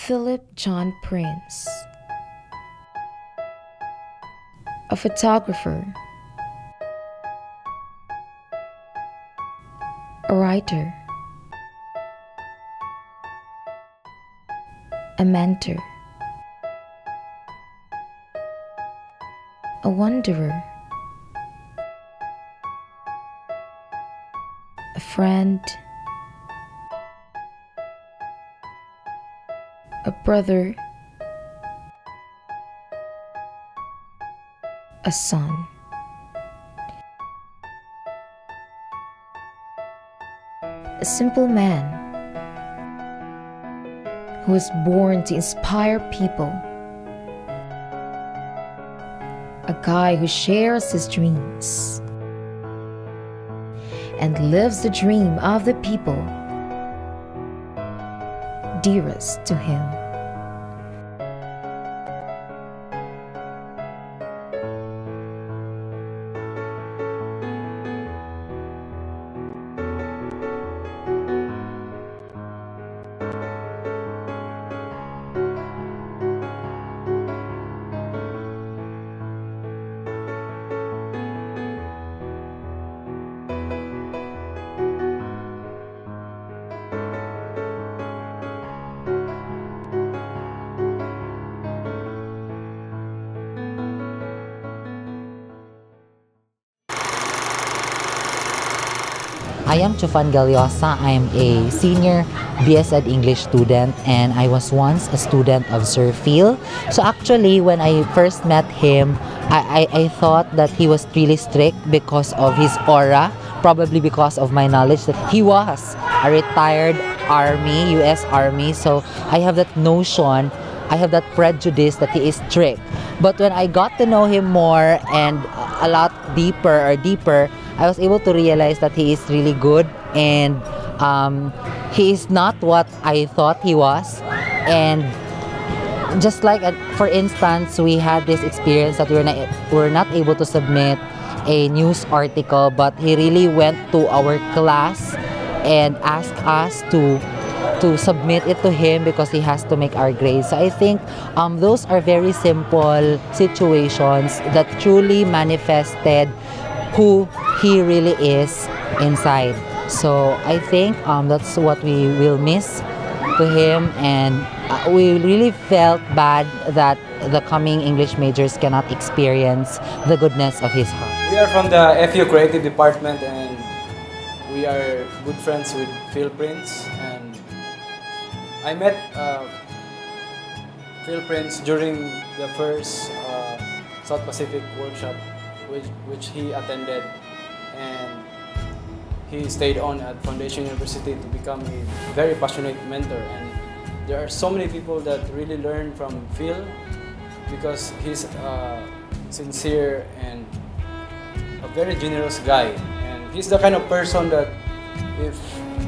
Philip John Prins, a photographer, a writer, a mentor, a wanderer, a friend, a brother, a son. A simple man who was born to inspire people. A guy who shares his dreams and lives the dream of the people dearest to him. I am Chufan Galiosa. I am a senior BS Ed English student and I was once a student of Sir Phil. So actually, when I first met him, I thought that he was really strict because of his aura, probably because of my knowledge that he was a retired Army, US Army. So I have that notion, I have that prejudice that he is strict. But when I got to know him more and a lot deeper, I was able to realize that he is really good and he is not what I thought he was. And just like, for instance, we had this experience that we were not able to submit a news article, but he really went to our class and asked us to submit it to him because he has to make our grades. So I think those are very simple situations that truly manifested who he really is inside. So I think that's what we will miss to him, and we really felt bad that the coming English majors cannot experience the goodness of his heart. We are from the FU Creative Department and we are good friends with Phil Prins, and I met Phil Prins during the first South Pacific workshop which he attended, and he stayed on at Foundation University to become a very passionate mentor. And there are so many people that really learn from Phil because he's sincere and a very generous guy, and he's the kind of person that if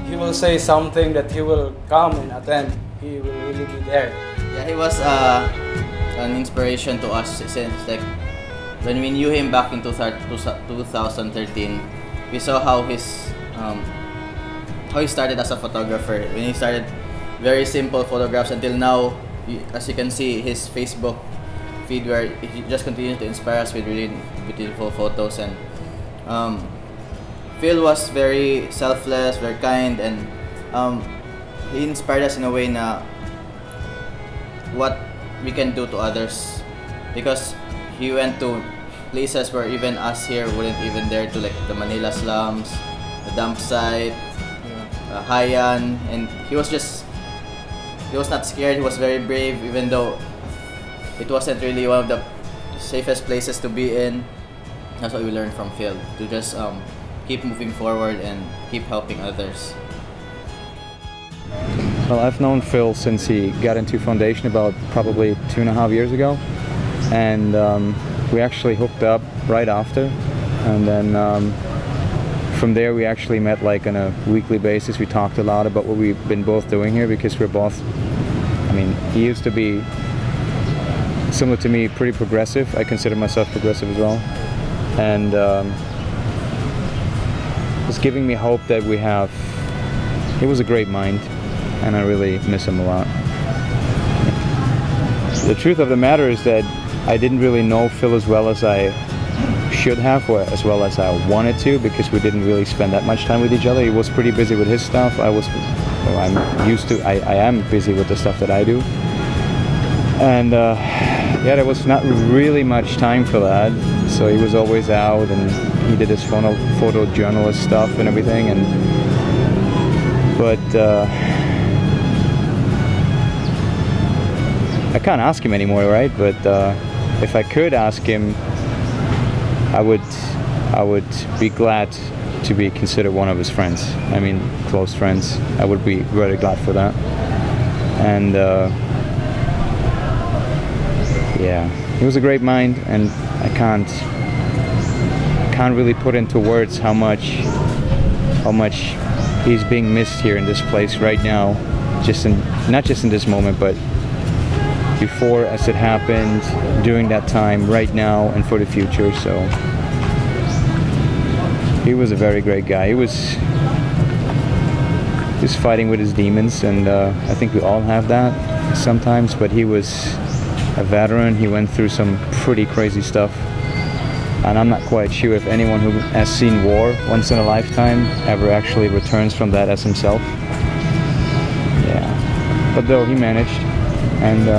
he will say something that he will come and attend, he will really be there. Yeah, he was an inspiration to us since like when we knew him back in 2013. We saw how he started as a photographer. When he started very simple photographs until now, as you can see his Facebook feed where he just continues to inspire us with really beautiful photos. And Phil was very selfless, very kind, and he inspired us in a way na what we can do to others, because he went to places where even us here wouldn't even dare to, like the Manila slums, the dump site, Haiyan, and he was not scared. He was very brave, even though it wasn't really one of the safest places to be in. That's what we learned from Phil, to just keep moving forward and keep helping others. Well, I've known Phil since he got into Foundation about probably 2.5 years ago, and we actually hooked up right after, and then from there we actually met like on a weekly basis. We talked a lot about what we've been both doing here, because we're both, I mean, he used to be similar to me, pretty progressive. I consider myself progressive as well, and it's giving me hope that he was a great mind, and I really miss him a lot. the truth of the matter is that I didn't really know Phil as well as I should have, or as well as I wanted to, because we didn't really spend that much time with each other. He was pretty busy with his stuff. I am busy with the stuff that I do. And yeah, there was not really much time for that. So he was always out, and he did his photojournalist stuff and everything. But I can't ask him anymore, right? But if I could ask him, I would be glad to be considered one of his friends. I mean, close friends. I would be very glad for that. And yeah, he was a great mind, and I can't really put into words how much he's being missed here in this place right now. Not just in this moment, but before, as it happened, during that time, right now, and for the future. So he was a very great guy. He was fighting with his demons, and I think we all have that sometimes, but he was a veteran. He went through some pretty crazy stuff, and I'm not quite sure if anyone who has seen war once in a lifetime ever actually returns from that as himself. Yeah, but though he managed, and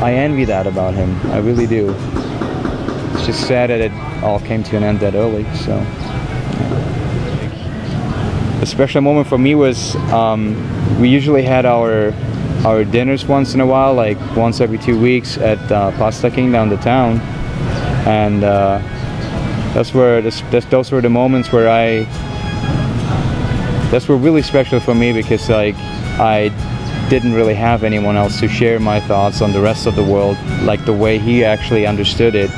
I envy that about him. I really do. It's just sad that it all came to an end that early. So yeah. A special moment for me was we usually had our dinners once in a while, like once every 2 weeks at Pasta King down the town, and those were the moments where those were really special for me, because like I didn't really have anyone else to share my thoughts on the rest of the world like the way he actually understood it.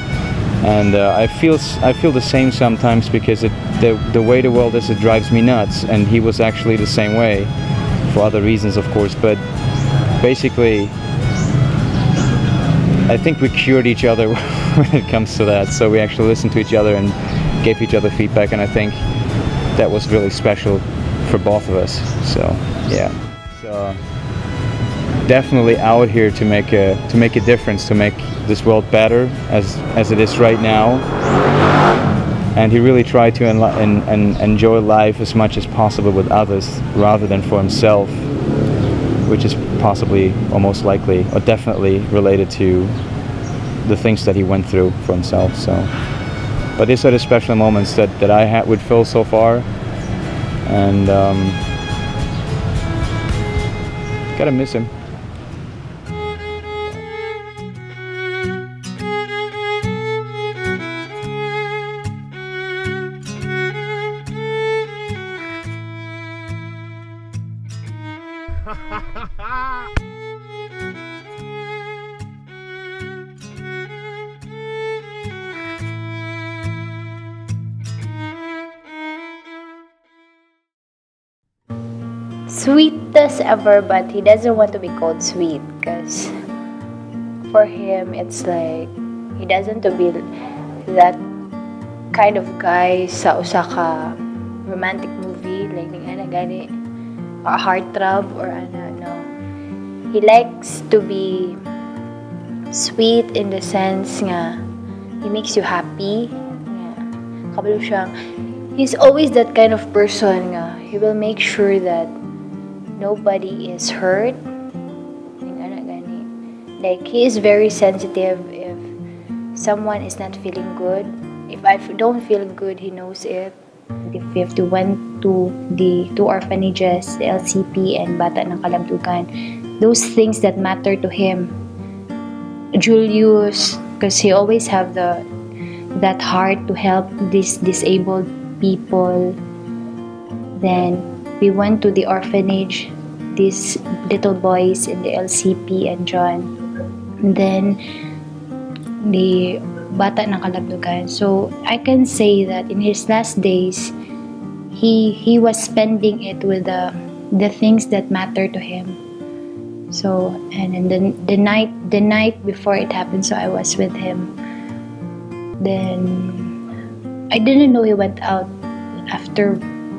And I feel the same sometimes, because the way the world is, it drives me nuts, and he was actually the same way, for other reasons of course, but basically I think we cured each other when it comes to that. So we actually listened to each other and gave each other feedback, and I think that was really special for both of us. So yeah, so definitely out here to make a difference, to make this world better as it is right now. And he really tried to enjoy life as much as possible with others rather than for himself, which is possibly, or most likely, or definitely related to the things that he went through for himself. So, but these are the special moments that I had with Phil so far, and gotta miss him. Sweetest ever, but he doesn't want to be called sweet, because for him it's like he doesn't to be that kind of guy sa usa ka romantic movie, like gani or heartthrob or no. He likes to be sweet in the sense nga he makes you happy. Kabalo siya. He's always that kind of person nga he will make sure that nobody is hurt. Like he is very sensitive if someone is not feeling good. If I don't feel good, he knows it. If we have to went to the two orphanages, the LCP and Bata ng Kalamtugan, those things that matter to him, Julius, because he always have that heart to help these disabled people. Then we went to the orphanage, these little boys in the LCP and John. And then the Bata ng Kalabdugan. So I can say that in his last days, he was spending it with the things that matter to him. So and then the night before it happened, so I was with him. Then I didn't know he went out after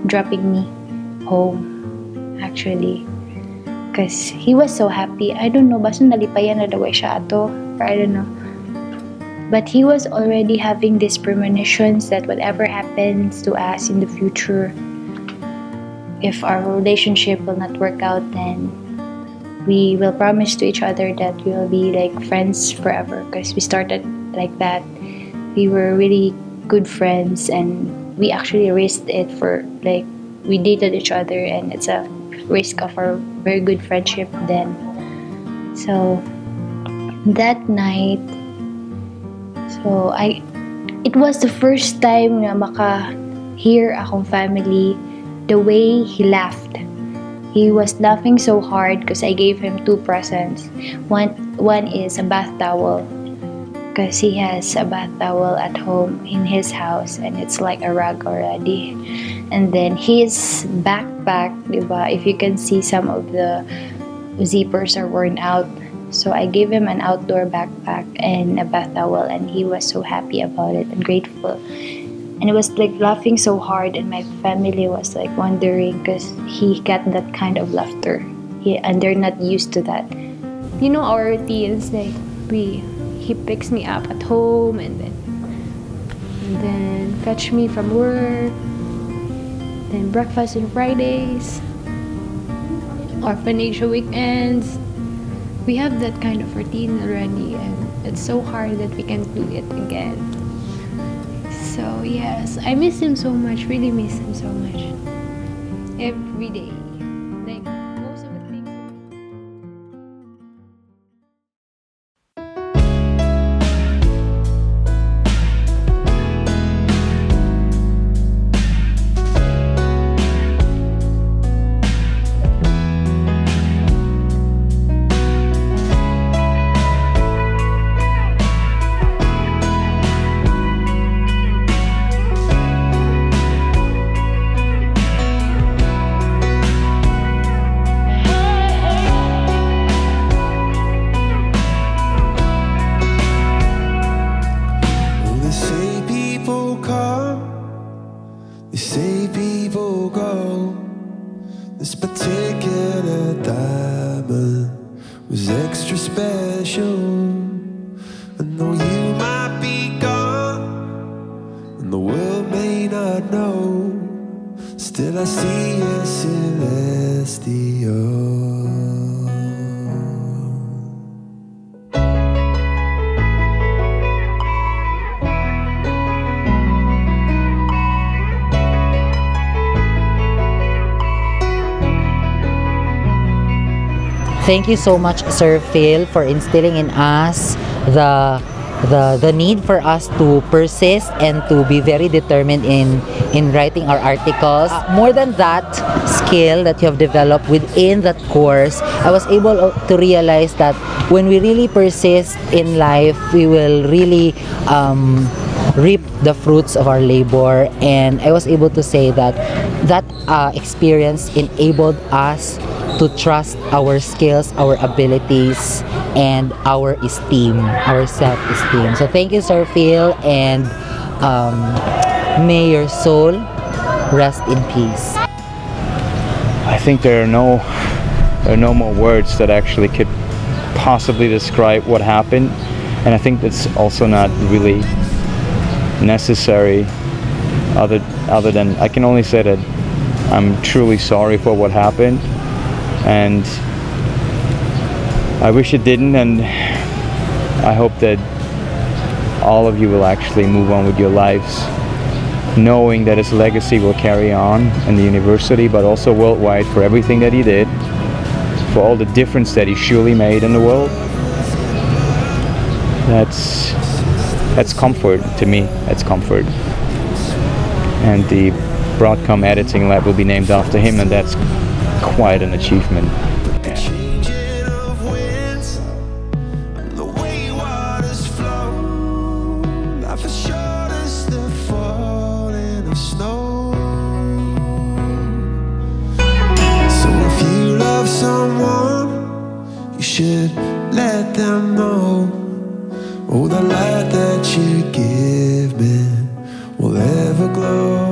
dropping me home, actually. Because he was so happy. I don't know, basta nalipayan na daw siya ato, or I don't know. But he was already having these premonitions that whatever happens to us in the future, if our relationship will not work out, then we will promise to each other that we will be like friends forever. Because we started like that. We were really good friends, and we actually risked it for, like, we dated each other, and it's a risk of our very good friendship then. So that night, it was the first time na maka-hear akong family the way he laughed. He was laughing so hard because I gave him 2 presents. One is a bath towel, because he has a bath towel at home in his house, and it's like a rag already. And then his backpack, diba? If you can see, some of the zippers are worn out. So I gave him an outdoor backpack and a bath towel, and he was so happy about it and grateful. And it was like laughing so hard, and my family was like wondering because he got that kind of laughter, and they're not used to that. You know, our routines, like he picks me up at home, and then fetch me from work, then breakfast on Fridays, orphanage on weekends. We have that kind of routine already, and it's so hard that we can't do it again. So yes, I miss him so much, really miss him so much. Every day. Like, most of the things. Thank you so much, Sir Phil, for instilling in us the need for us to persist and to be very determined in writing our articles. More than that skill that you have developed within that course, I was able to realize that when we really persist in life, we will really reap the fruits of our labor. And I was able to say that experience enabled us to trust our skills, our abilities, and our esteem, our self-esteem. So thank you, Sir Phil, and may your soul rest in peace. I think there are no more words that actually could possibly describe what happened, and I think that's also not really necessary. Other than I can only say that I'm truly sorry for what happened, and I wish it didn't, and I hope that all of you will actually move on with your lives, knowing that his legacy will carry on in the university, but also worldwide, for everything that he did, for all the difference that he surely made in the world. That's comfort to me. That's comfort. And the Broadcom editing lab will be named after him, and that's quite an achievement. Let them know, oh, the light that you give me will ever glow.